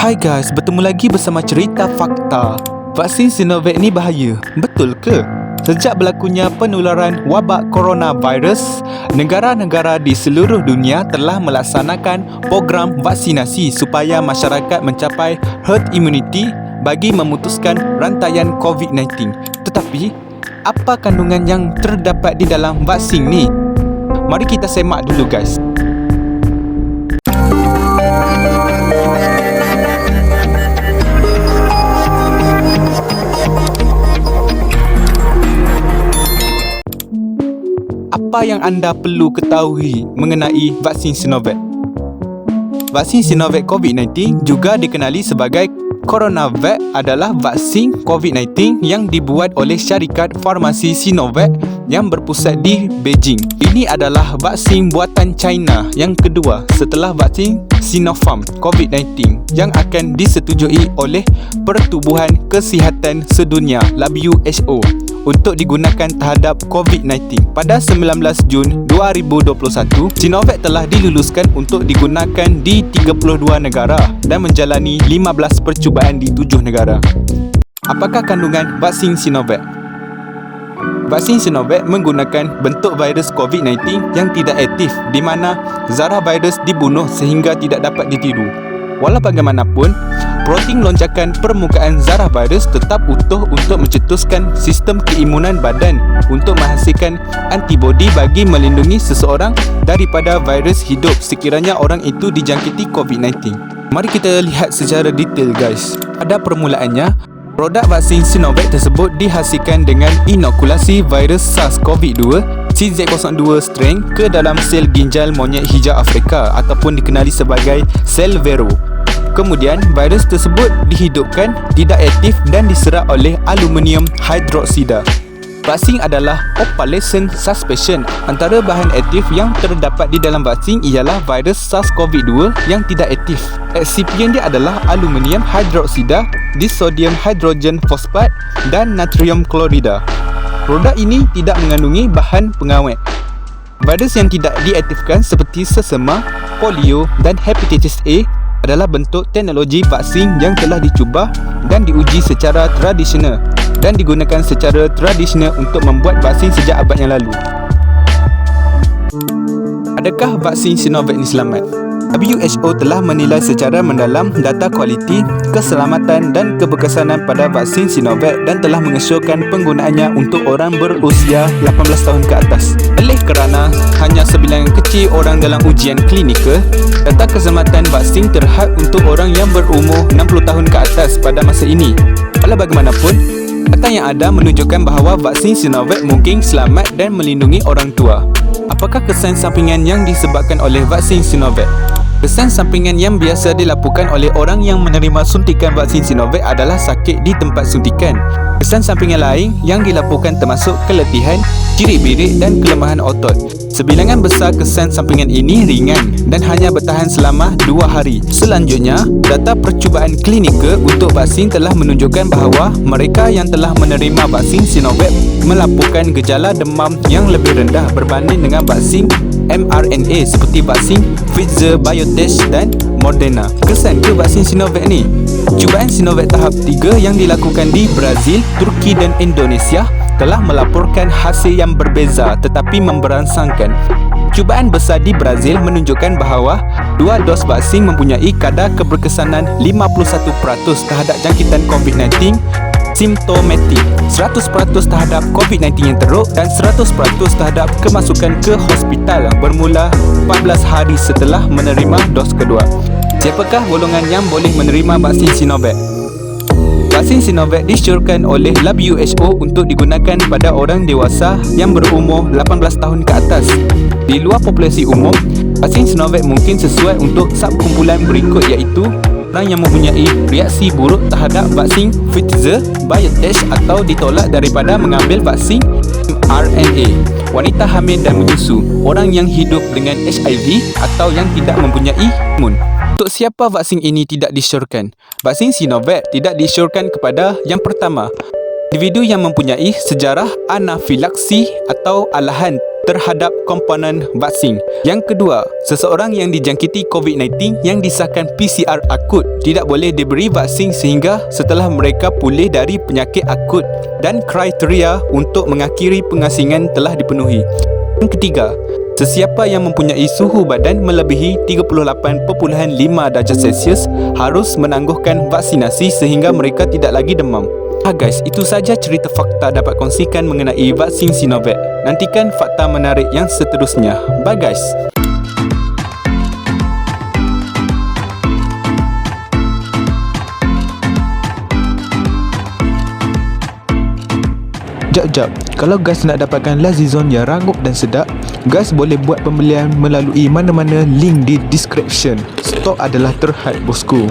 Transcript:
Hai guys, bertemu lagi bersama cerita fakta. Vaksin Sinovac ni bahaya, betul ke? Sejak berlakunya penularan wabak coronavirus, negara-negara di seluruh dunia telah melaksanakan program vaksinasi supaya masyarakat mencapai herd immunity bagi memutuskan rantaian COVID-19. Tetapi, apa kandungan yang terdapat di dalam vaksin ni? Mari kita semak dulu guys. Apa yang anda perlu ketahui mengenai vaksin Sinovac? Vaksin Sinovac COVID-19 juga dikenali sebagai CoronaVac adalah vaksin COVID-19 yang dibuat oleh syarikat farmasi Sinovac yang berpusat di Beijing. Ini adalah vaksin buatan China yang kedua setelah vaksin Sinopharm COVID-19 yang akan disetujui oleh Pertubuhan Kesihatan Sedunia (WHO) untuk digunakan terhadap COVID-19. Pada 19 Jun 2021, Sinovac telah diluluskan untuk digunakan di 32 negara dan menjalani 15 percubaan di 7 negara. Apakah kandungan vaksin Sinovac? Vaksin Sinovac menggunakan bentuk virus COVID-19 yang tidak aktif di mana zarah virus dibunuh sehingga tidak dapat ditiru. Walau bagaimanapun, protein lonjakan permukaan zarah virus tetap utuh untuk mencetuskan sistem keimunan badan untuk menghasilkan antibodi bagi melindungi seseorang daripada virus hidup sekiranya orang itu dijangkiti COVID-19. Mari kita lihat secara detail guys. Pada permulaannya, produk vaksin Sinovac tersebut dihasilkan dengan inokulasi virus SARS-CoV-2 CZ02 strain ke dalam sel ginjal monyet hijau Afrika ataupun dikenali sebagai sel Vero. Kemudian, virus tersebut dihidupkan, tidak aktif dan diserap oleh aluminium hidroksida. Vaksin adalah population suspension. Antara bahan aktif yang terdapat di dalam vaksin ialah virus SARS-CoV-2 yang tidak aktif. Eksipien dia adalah aluminium hidroksida, disodium hidrogen fosfat dan natrium klorida. Produk ini tidak mengandungi bahan pengawet. Virus yang tidak diaktifkan seperti sesama, polio dan hepatitis A adalah bentuk teknologi vaksin yang telah dicuba dan diuji secara tradisional dan digunakan secara tradisional untuk membuat vaksin sejak abad yang lalu. Adakah vaksin Sinovac ini selamat? WHO telah menilai secara mendalam data kualiti, keselamatan dan keberkesanan pada vaksin Sinovac dan telah mengesyorkan penggunaannya untuk orang berusia 18 tahun ke atas. Oleh kerana hanya sebilangan kecil orang dalam ujian klinikal, data keselamatan vaksin terhad untuk orang yang berumur 60 tahun ke atas pada masa ini. Walau bagaimanapun, data yang ada menunjukkan bahawa vaksin Sinovac mungkin selamat dan melindungi orang tua. Apakah kesan sampingan yang disebabkan oleh vaksin Sinovac? Kesan sampingan yang biasa dilaporkan oleh orang yang menerima suntikan vaksin Sinovac adalah sakit di tempat suntikan. Kesan sampingan lain yang dilaporkan termasuk keletihan, cirit-birit dan kelemahan otot. Sebilangan besar kesan sampingan ini ringan dan hanya bertahan selama 2 hari. Selanjutnya, data percubaan klinikal untuk vaksin telah menunjukkan bahawa mereka yang telah menerima vaksin Sinovac melaporkan gejala demam yang lebih rendah berbanding dengan vaksin mRNA seperti vaksin Pfizer-BioNTech dan Moderna. Kesan ke vaksin Sinovac ni? Cubaan Sinovac tahap 3 yang dilakukan di Brazil, Turki dan Indonesia telah melaporkan hasil yang berbeza tetapi memberangsangkan. Cubaan besar di Brazil menunjukkan bahawa 2 dos vaksin mempunyai kadar keberkesanan 51% terhadap jangkitan COVID-19 simptomatik, 100% terhadap COVID-19 yang teruk dan 100% terhadap kemasukan ke hospital bermula 14 hari setelah menerima dos kedua. Siapakah golongan yang boleh menerima vaksin Sinovac? Vaksin Sinovac disyorkan oleh WHO untuk digunakan pada orang dewasa yang berumur 18 tahun ke atas. Di luar populasi umum, vaksin Sinovac mungkin sesuai untuk subkumpulan berikut iaitu orang yang mempunyai reaksi buruk terhadap vaksin Pfizer-BioNTech atau ditolak daripada mengambil vaksin mRNA, wanita hamil dan menyusu, orang yang hidup dengan HIV atau yang tidak mempunyai imun. Untuk siapa vaksin ini tidak disyorkan? Vaksin Sinovac tidak disyorkan kepada yang pertama, individu yang mempunyai sejarah anafilaksi atau alahan terhadap komponen vaksin. Yang kedua, seseorang yang dijangkiti COVID-19 yang disahkan PCR akut tidak boleh diberi vaksin sehingga setelah mereka pulih dari penyakit akut dan kriteria untuk mengakhiri pengasingan telah dipenuhi. Yang ketiga, sesiapa yang mempunyai suhu badan melebihi 38.5 darjah Celsius harus menangguhkan vaksinasi sehingga mereka tidak lagi demam. Guys, itu saja cerita fakta dapat kongsikan mengenai vaksin Sinovac. Nantikan fakta menarik yang seterusnya. Bye guys. Jap, kalau guys nak dapatkan Lazizone yang rangup dan sedap, guys boleh buat pembelian melalui mana-mana link di description. Stok adalah terhad bosku.